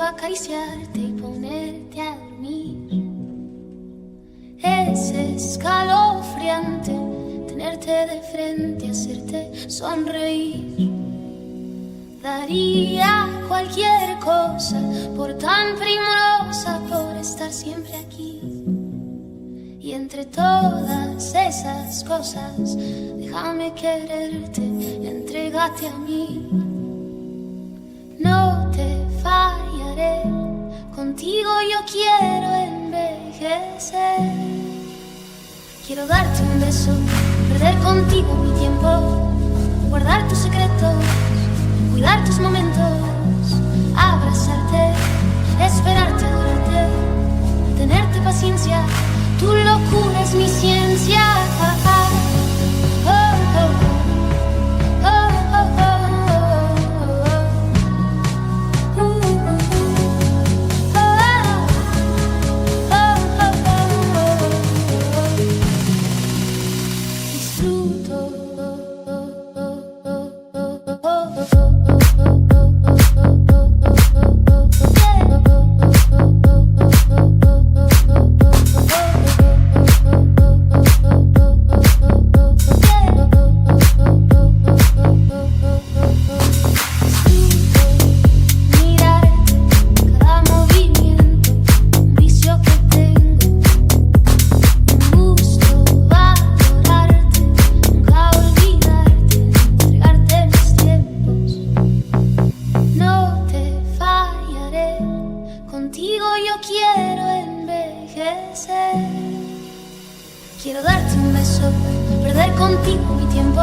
acariciarte y ponerte a dormir. Es escalofriante tenerte de frente, hacerte sonreír. Daría cualquier cosa por tan primorosa, por estar siempre aquí. Y entre todas esas cosas, déjame quererte, entrégate a mí. No te fallaré, contigo yo quiero envejecer. Quiero darte un beso, perder contigo mi tiempo, guardar tus secretos, cuidar tus momentos, abrazarte, esperarte, adorarte, tenerte paciencia. Tu locura es mi ciencia. Oh, oh, oh. Quiero darte un beso, perder contigo mi tiempo,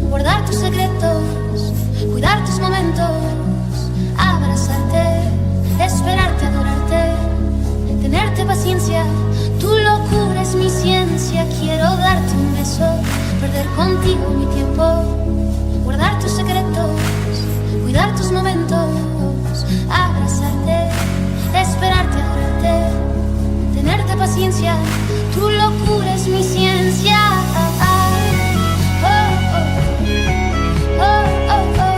guardar tus secretos, cuidar tus momentos, abrazarte, esperarte, adorarte, tenerte paciencia. Tu locura es mi ciencia. Quiero darte un beso, perder contigo mi tiempo, guardar tus secretos, cuidar tus momentos, abrazarte, esperarte, adorarte, tenerte paciencia. Tu locura es mi ciencia. Oh, oh, oh, oh, oh, oh.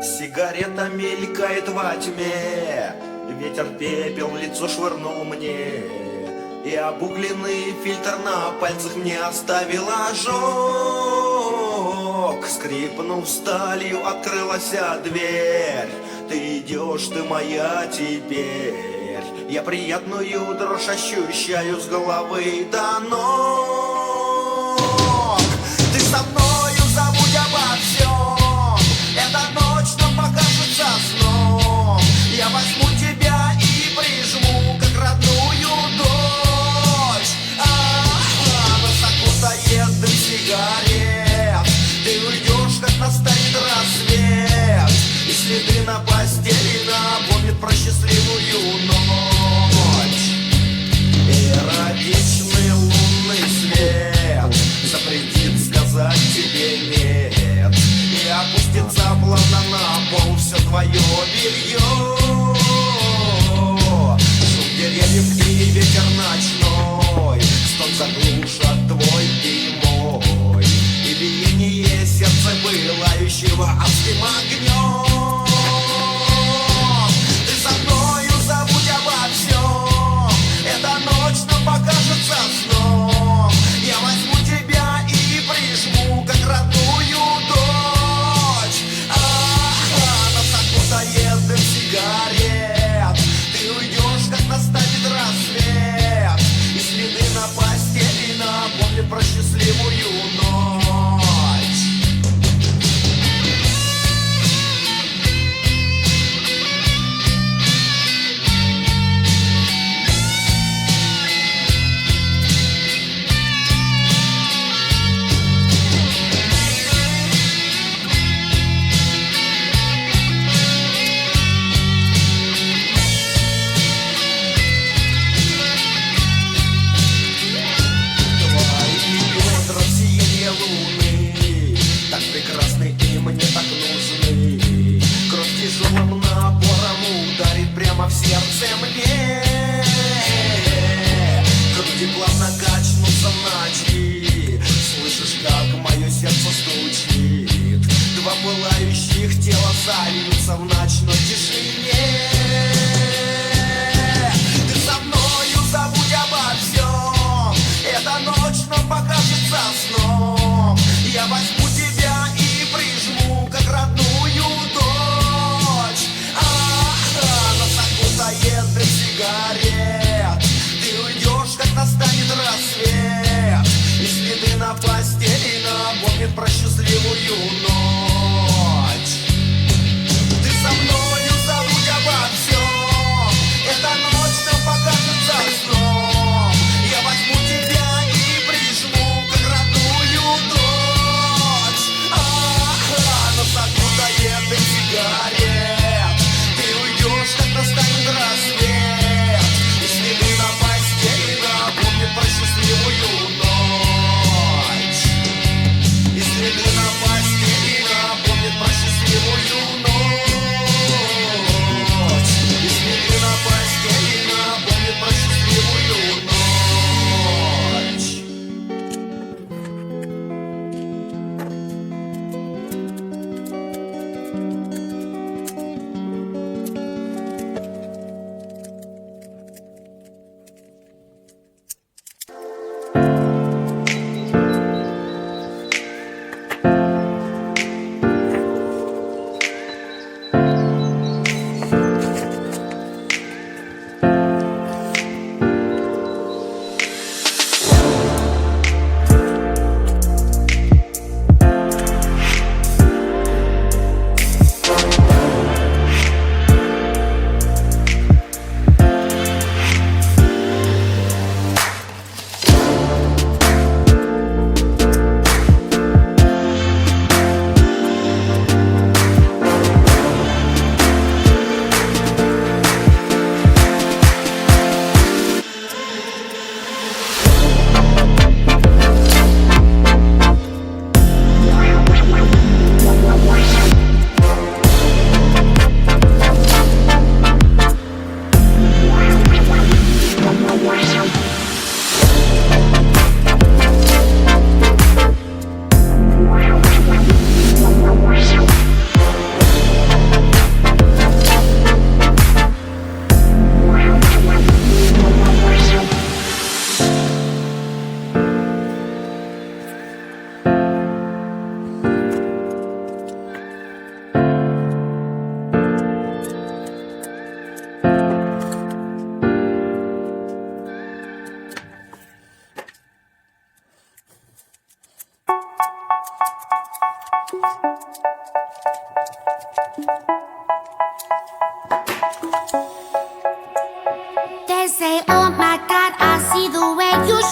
Сигарета мелькает во тьме, ветер пепел в лицо швырнул мне, и обугленный фильтр на пальцах мне оставил ожог. Скрипнув сталью, открылась дверь. Ты идешь, ты моя теперь. Я приятную дрожь ощущаю с головы до ног. Ты со мною, забудь обо всем. Эта ночь нам покажется сном. Я возьму тебя и прижму, как родную дочь. Высоко стоит дым сигарет. Ты уйдешь, как настанет рассвет, и следы на постели напомнят про счастливую ночь. Эротичный лунный свет.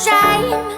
shame.